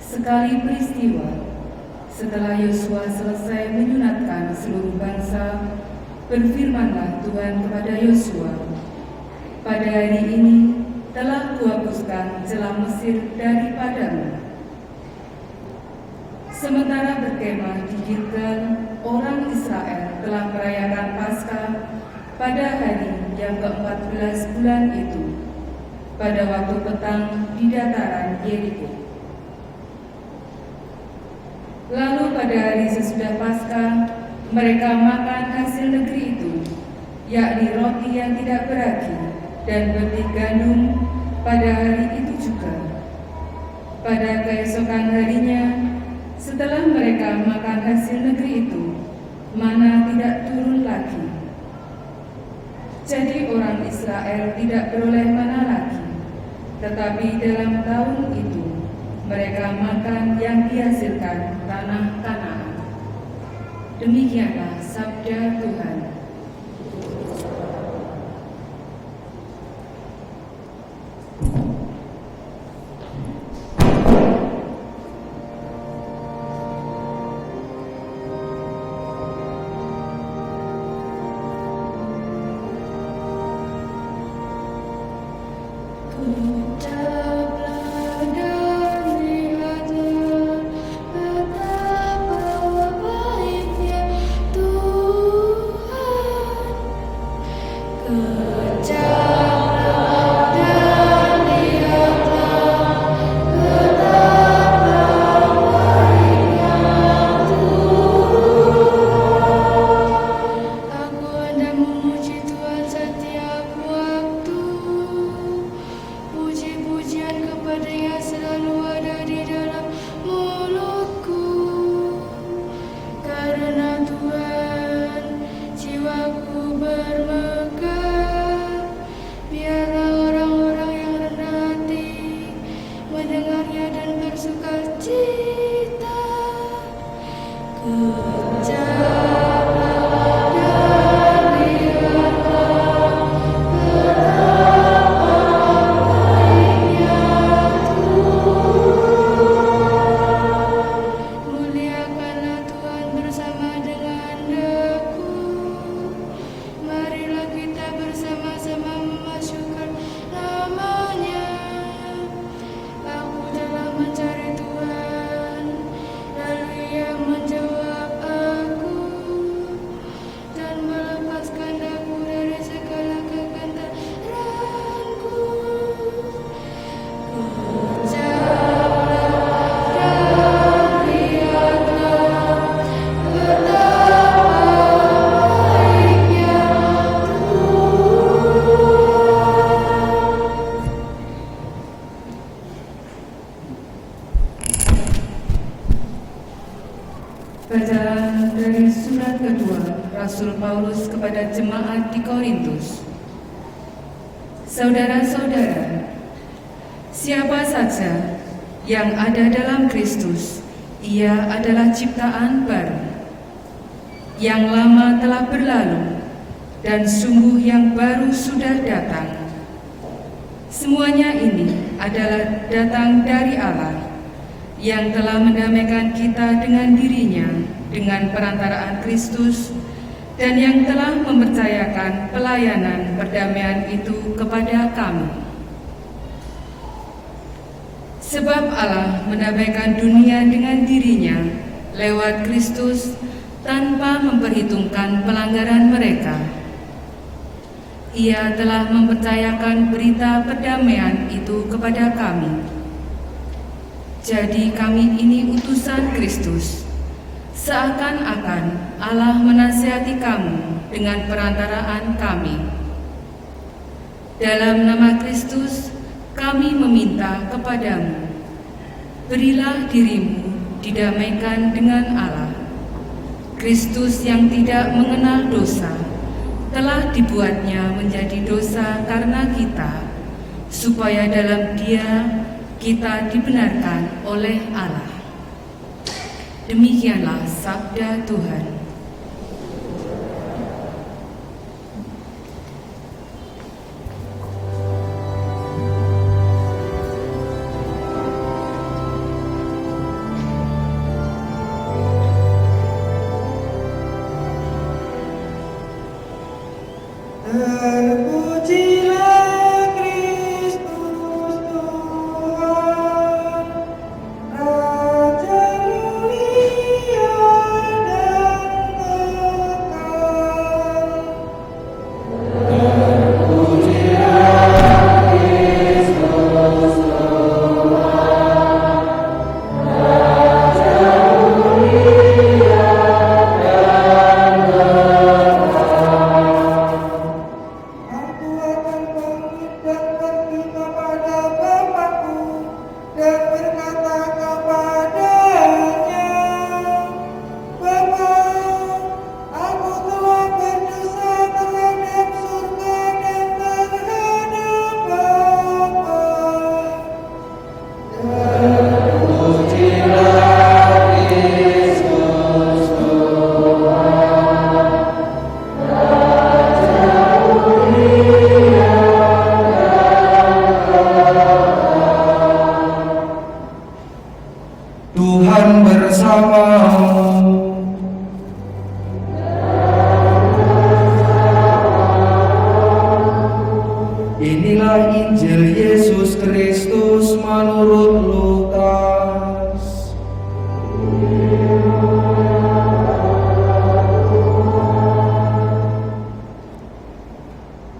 Sekali peristiwa, setelah Yosua selesai menyunatkan seluruh bangsa, berfirmanlah Tuhan kepada Yosua, "Pada hari ini telah kuhapuskan celah Mesir daripadamu." Sementara berkemah di Gilgal, orang Israel telah merayakan Paskah pada hari yang ke-14 bulan itu, pada waktu petang di dataran Yeriko. Lalu pada hari sesudah Paskah, mereka makan hasil negeri itu, yakni roti yang tidak beragi dan benih gandum pada hari itu juga. Pada keesokan harinya, setelah mereka makan hasil negeri itu, mana tidak turun lagi. Jadi orang Israel tidak beroleh mana lagi, tetapi dalam tahun itu mereka makan yang dihasilkan tanah Kanaan. Demikianlah sabda Tuhan. Bacaan dari surat kedua Rasul Paulus kepada jemaat di Korintus. Saudara-saudara, siapa saja yang ada dalam Kristus, ia adalah ciptaan baru. Yang lama telah berlalu, dan sungguh yang baru sudah datang. Semuanya ini adalah datang dari Allah, yang telah mendamaikan kita dengan dirinya dengan perantaraan Kristus, dan yang telah mempercayakan pelayanan perdamaian itu kepada kami. Sebab Allah mendamaikan dunia dengan dirinya lewat Kristus tanpa memperhitungkan pelanggaran mereka. Ia telah mempercayakan berita perdamaian itu kepada kami. Jadi kami ini utusan Kristus, seakan-akan Allah menasihati kamu dengan perantaraan kami. Dalam nama Kristus, kami meminta kepadamu, berilah dirimu didamaikan dengan Allah. Kristus yang tidak mengenal dosa, telah dibuatnya menjadi dosa karena kita, supaya dalam Dia kita dibenarkan oleh Allah. Demikianlah sabda Tuhan. dan berkata kepadanya, "Bapa, aku telah berdosa terhadap surga dan terhadap Bapa." Terpujilah Kristus Tuhan, Raja mulia Tuhan bersamamu. Inilah Injil Yesus Kristus menurut Lukas.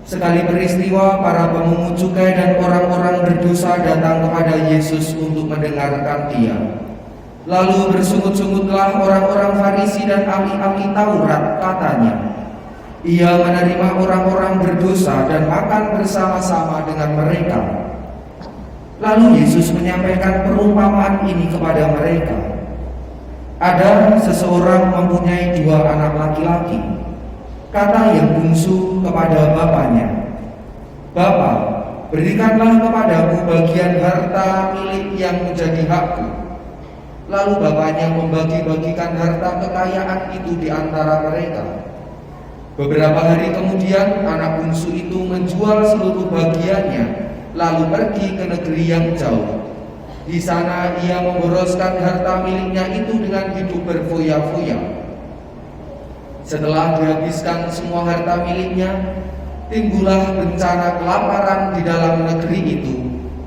Sekali peristiwa, para pemungut cukai dan orang-orang berdosa datang kepada Yesus untuk mendengarkan Dia. Lalu bersungut-sungutlah orang-orang Farisi dan ahli-ahli Taurat, katanya, "Ia menerima orang-orang berdosa dan makan bersama-sama dengan mereka." Lalu Yesus menyampaikan perumpamaan ini kepada mereka. Ada seseorang mempunyai 2 anak laki-laki. Kata yang bungsu kepada bapaknya, "Bapa, berikanlah kepadaku bagian harta milik yang menjadi hakku." Lalu bapaknya membagi-bagikan harta kekayaan itu di antara mereka. Beberapa hari kemudian anak bungsu itu menjual seluruh bagiannya, lalu pergi ke negeri yang jauh. Di sana ia memboroskan harta miliknya itu dengan hidup berfoya-foya. Setelah dihabiskan semua harta miliknya, timbullah bencana kelaparan di dalam negeri itu,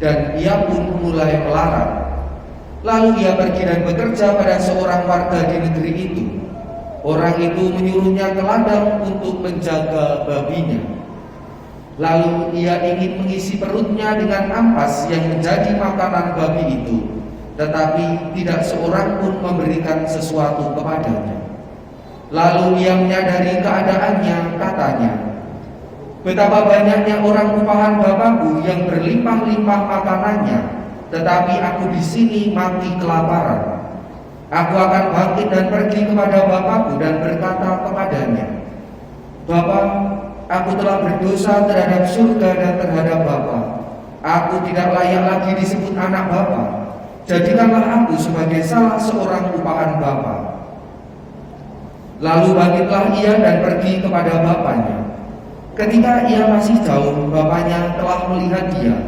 dan ia pun mulai melarat. Lalu ia pergi dan bekerja pada seorang warga di negeri itu. Orang itu menyuruhnya ke ladang untuk menjaga babinya. Lalu ia ingin mengisi perutnya dengan ampas yang menjadi makanan babi itu, tetapi tidak seorang pun memberikan sesuatu kepadanya. Lalu ia menyadari keadaannya, katanya, "Betapa banyaknya orang upahan Bapakku yang berlimpah-limpah makanannya, tetapi aku di sini mati kelaparan. Aku akan bangkit dan pergi kepada Bapakku dan berkata kepadanya, Bapa, aku telah berdosa terhadap surga dan terhadap Bapa. Aku tidak layak lagi disebut anak Bapa. Jadikanlah aku sebagai salah seorang upahan Bapa." Lalu bangkitlah ia dan pergi kepada bapaknya. Ketika ia masih jauh, bapaknya telah melihat dia.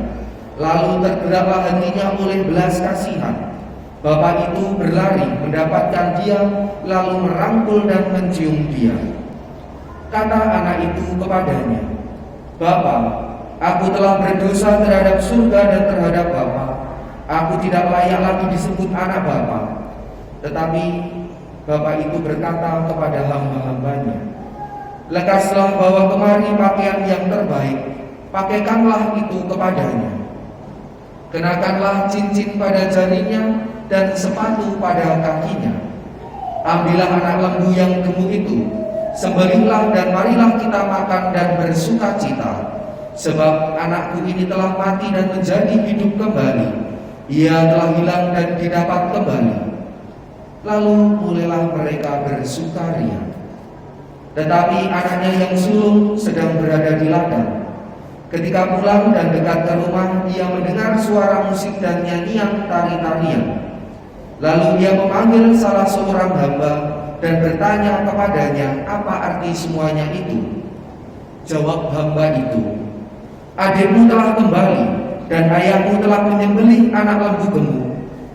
Lalu tergeraklah hatinya oleh belas kasihan. Bapak itu berlari mendapatkan dia, lalu merangkul dan mencium dia. Kata anak itu kepadanya, "Bapa, aku telah berdosa terhadap surga dan terhadap Bapa. Aku tidak layak lagi disebut anak Bapa." Tetapi Bapak itu berkata kepada hamba-hambanya, "Lekaslah bawa kemari pakaian yang terbaik, pakaikanlah itu kepadanya. Kenakanlah cincin pada jarinya dan sepatu pada kakinya. Ambillah anak lembu yang gemuk itu, sembelihlah dan marilah kita makan dan bersuka cita. Sebab anakku ini telah mati dan menjadi hidup kembali. Ia telah hilang dan didapat kembali." Lalu mulailah mereka bersukaria. Tetapi anaknya yang sulung sedang berada di ladang. Ketika pulang dan dekat ke rumah, ia mendengar suara musik dan nyanyian tari-tarian. Lalu ia memanggil salah seorang hamba dan bertanya kepadanya apa arti semuanya itu. Jawab hamba itu, "Adikmu telah kembali dan ayahmu telah menyembelih anak lembu gemuk,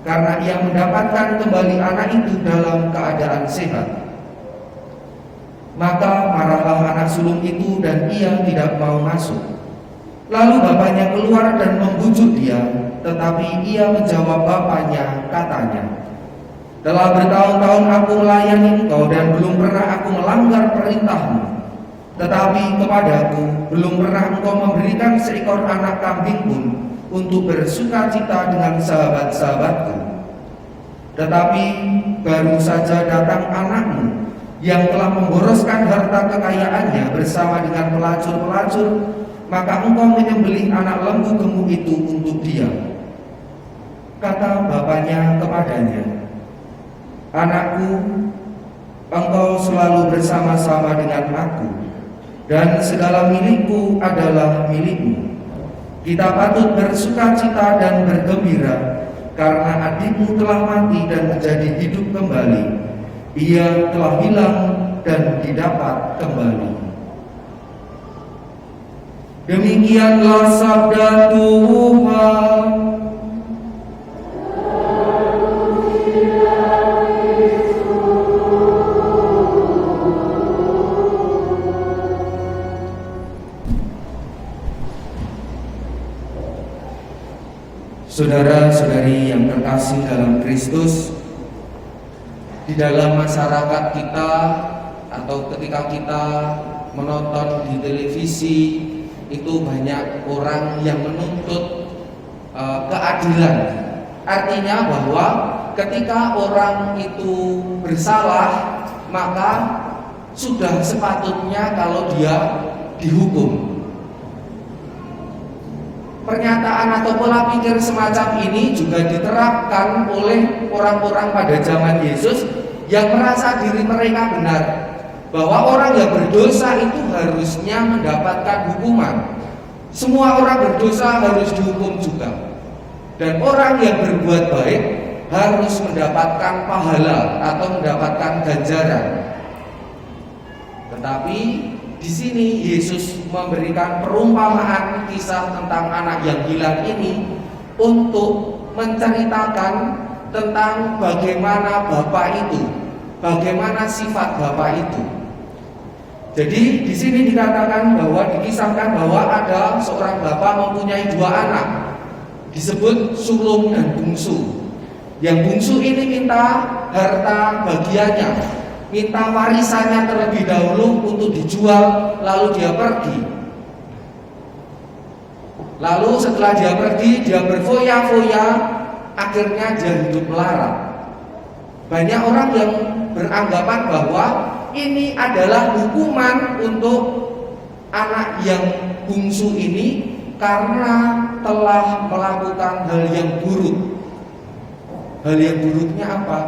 karena ia mendapatkan kembali anak itu dalam keadaan sehat." Maka marahlah anak sulung itu dan ia tidak mau masuk. Lalu bapaknya keluar dan membujuk dia, tetapi ia menjawab bapaknya, katanya, "Telah bertahun-tahun aku melayani engkau dan belum pernah aku melanggar perintahmu. Tetapi kepadaku belum pernah engkau memberikan seekor anak kambing pun untuk bersuka cita dengan sahabat-sahabatku. Tetapi baru saja datang anakmu yang telah memboroskan harta kekayaannya bersama dengan pelacur-pelacur, maka engkau menyembelih anak lembu gemuk itu untuk dia." Kata bapaknya kepadanya, "Anakku, engkau selalu bersama-sama dengan aku, dan segala milikku adalah milikmu. Kita patut bersukacita dan bergembira, karena adikmu telah mati dan menjadi hidup kembali. Ia telah hilang dan didapat kembali." Demikianlah sabda Tuhan. Saudara-saudari yang terkasih dalam Kristus, di dalam masyarakat kita atau ketika kita menonton di televisi, itu banyak orang yang menuntut keadilan. Artinya bahwa ketika orang itu bersalah, maka sudah sepatutnya kalau dia dihukum. Pernyataan atau pola pikir semacam ini juga diterapkan oleh orang-orang pada zaman Yesus yang merasa diri mereka benar, bahwa orang yang berdosa itu harusnya mendapatkan hukuman. Semua orang berdosa harus dihukum juga, dan orang yang berbuat baik harus mendapatkan pahala atau mendapatkan ganjaran. Tetapi di sini Yesus memberikan perumpamaan kisah tentang anak yang hilang ini untuk menceritakan tentang bagaimana Bapa itu, bagaimana sifat Bapa itu. Jadi di sini dikatakan bahwa dikisahkan bahwa ada seorang bapa mempunyai dua anak, disebut sulung dan bungsu. Yang bungsu ini minta harta bagiannya, minta warisannya terlebih dahulu untuk dijual, lalu dia pergi. Lalu setelah dia pergi, dia berfoya-foya, akhirnya dia hidup melarat. Banyak orang yang beranggapan bahwa ini adalah hukuman untuk anak yang bungsu ini karena telah melakukan hal yang buruk. Hal yang buruknya apa?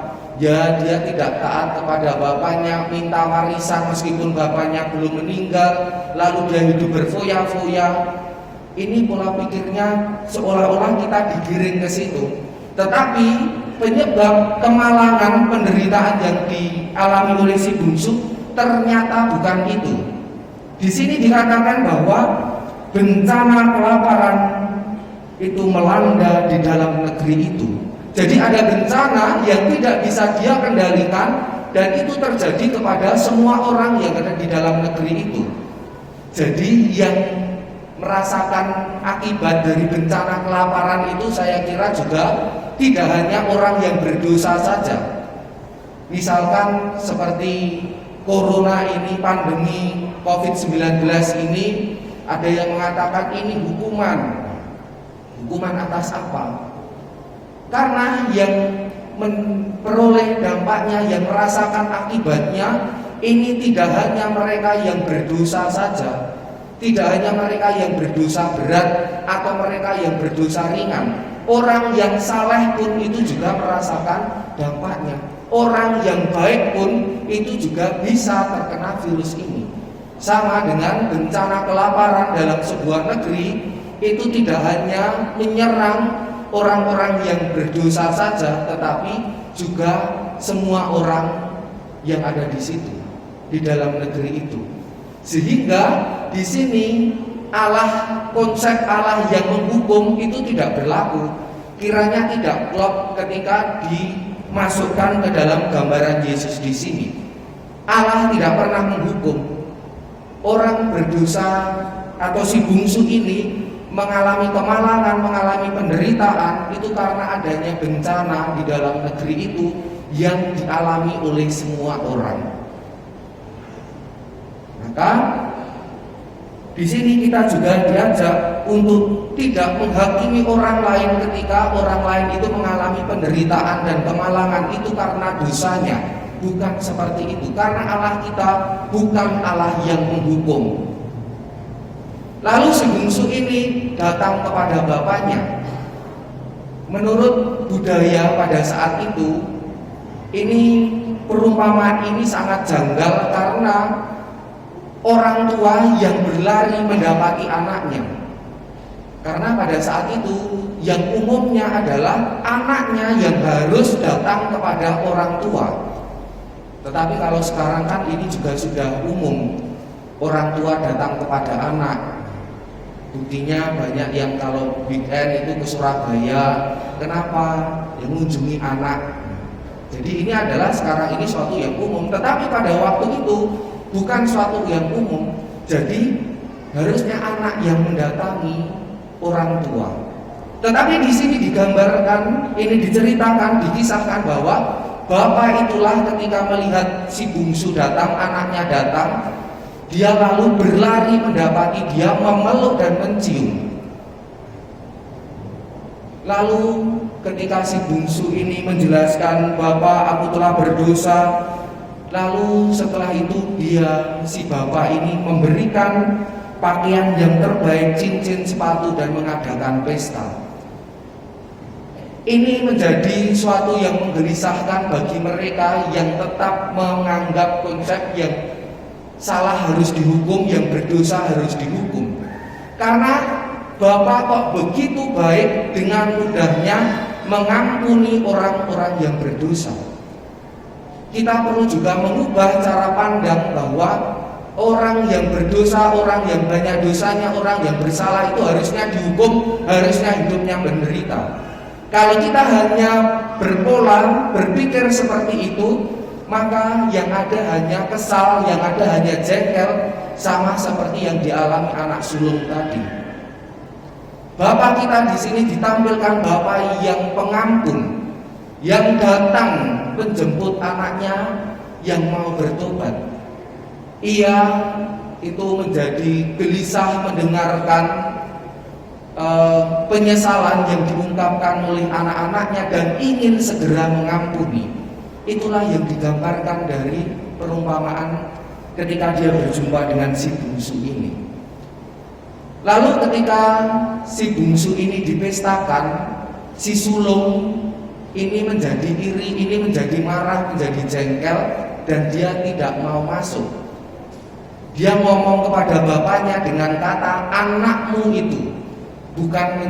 Ya, dia tidak taat kepada bapaknya, minta warisan meskipun bapaknya belum meninggal, lalu dia hidup berfoya-foya. Ini pola pikirnya seolah-olah kita digiring ke situ. Tetapi penyebab kemalangan, penderitaan yang dialami oleh si bungsu ternyata bukan itu. Di sini dikatakan bahwa bencana kelaparan itu melanda di dalam negeri itu. Jadi ada bencana yang tidak bisa dia kendalikan, dan itu terjadi kepada semua orang yang ada di dalam negeri itu. Jadi yang merasakan akibat dari bencana kelaparan itu saya kira juga tidak hanya orang yang berdosa saja. Misalkan seperti corona ini, pandemi COVID-19 ini, ada yang mengatakan ini hukuman. Hukuman atas apa? Karena yang memperoleh dampaknya, yang merasakan akibatnya, ini tidak hanya mereka yang berdosa saja, tidak hanya mereka yang berdosa berat atau mereka yang berdosa ringan. Orang yang saleh pun itu juga merasakan dampaknya. Orang yang baik pun itu juga bisa terkena virus ini. Sama dengan bencana kelaparan dalam sebuah negeri, itu tidak hanya menyerang orang-orang yang berdosa saja, tetapi juga semua orang yang ada di situ, di dalam negeri itu. Sehingga di sini konsep Allah yang menghukum itu tidak berlaku. Kiranya tidak klop ketika dimasukkan ke dalam gambaran Yesus di sini. Allah tidak pernah menghukum. Orang berdosa atau si bungsu ini mengalami kemalangan, mengalami penderitaan itu karena adanya bencana di dalam negeri itu yang dialami oleh semua orang. Maka di sini kita juga diajak untuk tidak menghakimi orang lain ketika orang lain itu mengalami penderitaan dan kemalangan itu karena dosanya. Bukan seperti itu, karena Allah kita bukan Allah yang menghukum. Lalu si bungsu ini datang kepada bapaknya. Menurut budaya pada saat itu, ini perumpamaan ini sangat janggal karena orang tua yang berlari mendapati anaknya. Karena pada saat itu yang umumnya adalah anaknya yang harus datang kepada orang tua. Tetapi kalau sekarang kan ini juga sudah umum, orang tua datang kepada anak. Buktinya banyak yang kalau weekend itu ke Surabaya. Kenapa? Yang mengunjungi anak. Jadi ini adalah sekarang ini suatu yang umum. Tetapi pada waktu itu bukan suatu yang umum. Jadi harusnya anak yang mendatangi orang tua. Tetapi di sini digambarkan, ini diceritakan, dikisahkan bahwa bapak itulah ketika melihat si bungsu datang, anaknya datang, dia lalu berlari mendapati dia, memeluk dan mencium. Lalu ketika si bungsu ini menjelaskan, "Bapak, aku telah berdosa." Lalu setelah itu si bapak ini memberikan pakaian yang terbaik, cincin, sepatu, dan mengadakan pesta. Ini menjadi suatu yang menggelisahkan bagi mereka yang tetap menganggap konsep yang salah harus dihukum, yang berdosa harus dihukum. Karena Bapak kok begitu baik dengan mudahnya mengampuni orang-orang yang berdosa. Kita perlu juga mengubah cara pandang bahwa orang yang berdosa, orang yang banyak dosanya, orang yang bersalah itu harusnya dihukum, harusnya hidupnya menderita. Kalau kita hanya berpola, berpikir seperti itu, maka yang ada hanya kesal, yang ada hanya jengkel, sama seperti yang dialami anak sulung tadi. Bapak kita di sini ditampilkan bapak yang pengampun, yang datang menjemput anaknya yang mau bertobat. Ia itu menjadi gelisah mendengarkan penyesalan yang diungkapkan oleh anak-anaknya dan ingin segera mengampuni. Itulah yang digambarkan dari perumpamaan ketika dia berjumpa dengan si bungsu ini. Lalu ketika si bungsu ini dipestakan, si sulung ini menjadi iri, ini menjadi marah, menjadi jengkel, dan dia tidak mau masuk. Dia ngomong kepada bapaknya dengan kata anakmu itu, bukan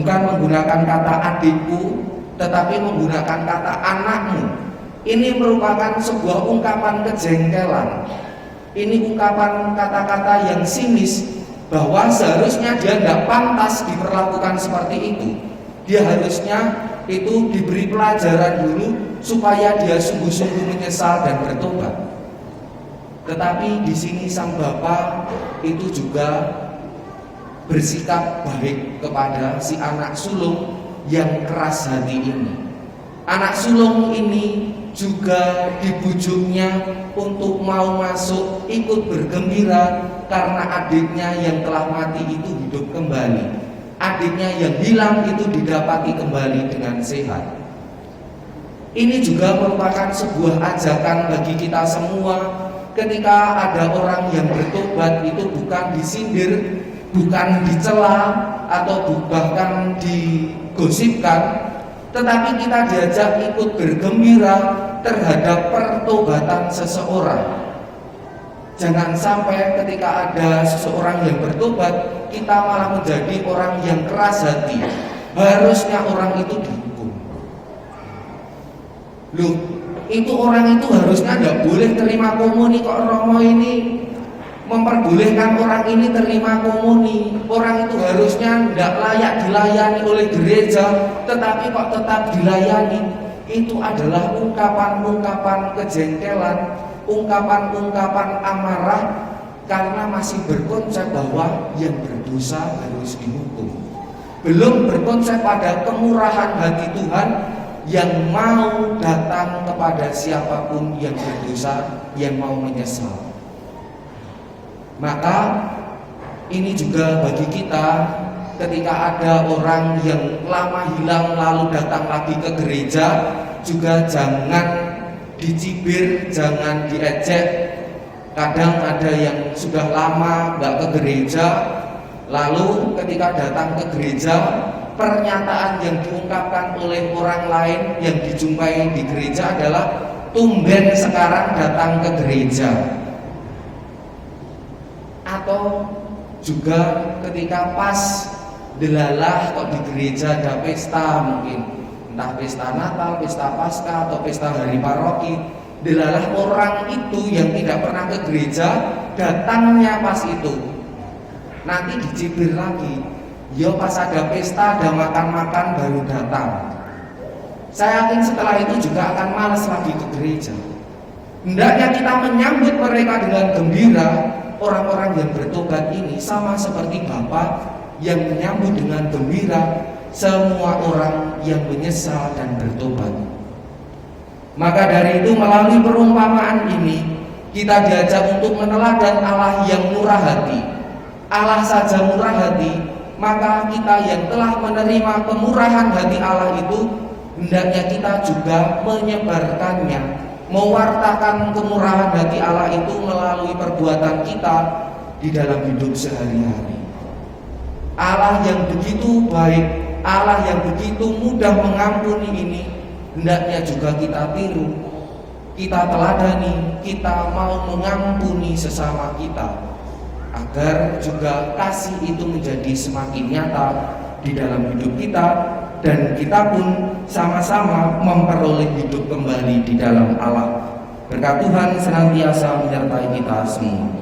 menggunakan kata adikku, tetapi menggunakan kata anakmu. Ini merupakan sebuah ungkapan kejengkelan. Ini ungkapan kata-kata yang sinis, bahwa seharusnya dia tidak pantas diperlakukan seperti itu. Dia harusnya itu diberi pelajaran dulu supaya dia sungguh-sungguh menyesal dan bertobat. Tetapi di sini sang bapak itu juga bersikap baik kepada si anak sulung yang keras hati ini. Anak sulung ini juga dibujuknya untuk mau masuk ikut bergembira karena adiknya yang telah mati itu hidup kembali. Adiknya yang hilang itu didapati kembali dengan sehat. Ini juga merupakan sebuah ajakan bagi kita semua. Ketika ada orang yang bertobat itu bukan disindir, bukan dicela atau bahkan digosipkan, tetapi kita diajak ikut bergembira terhadap pertobatan seseorang. Jangan sampai ketika ada seseorang yang bertobat, kita malah menjadi orang yang keras hati. Harusnya orang itu dihukum. Loh, itu orang itu harusnya tidak boleh terima komuni, kok Romo ini memperbolehkan orang ini terima komuni. Orang itu harusnya tidak layak dilayani oleh gereja, tetapi kok tetap dilayani. Itu adalah ungkapan-ungkapan kejengkelan, ungkapan-ungkapan amarah, karena masih berkonsep bahwa yang berdosa harus dihukum. Belum berkonsep pada kemurahan hati Tuhan yang mau datang kepada siapapun yang berdosa, yang mau menyesal. Maka ini juga bagi kita, ketika ada orang yang lama hilang lalu datang lagi ke gereja, juga jangan dicibir, jangan diejek. Kadang ada yang sudah lama nggak ke gereja, lalu ketika datang ke gereja pernyataan yang diungkapkan oleh orang lain yang dijumpai di gereja adalah tumben sekarang datang ke gereja. Atau juga ketika pas delalah kok di gereja ada pesta, mungkin entah pesta Natal, pesta Paskah, atau pesta hari paroki, delalah orang itu yang tidak pernah ke gereja datangnya pas itu. Nanti dicibir lagi, ya pas ada pesta, ada makan-makan baru datang. Saya yakin setelah itu juga akan malas lagi ke gereja. Hendaknya kita menyambut mereka dengan gembira. Orang-orang yang bertobat ini sama seperti Bapa yang menyambut dengan gembira semua orang yang menyesal dan bertobat. Maka dari itu melalui perumpamaan ini kita diajak untuk meneladan Allah yang murah hati. Allah saja murah hati, maka kita yang telah menerima kemurahan hati Allah itu hendaknya kita juga menyebarkannya, mewartakan kemurahan hati Allah itu melalui perbuatan kita di dalam hidup sehari-hari. Allah yang begitu baik, Allah yang begitu mudah mengampuni ini hendaknya juga kita tiru, kita teladani, kita mau mengampuni sesama kita, agar juga kasih itu menjadi semakin nyata di dalam hidup kita, dan kita pun sama-sama memperoleh hidup kembali di dalam Allah. Berkat Tuhan senantiasa menyertai kita semua.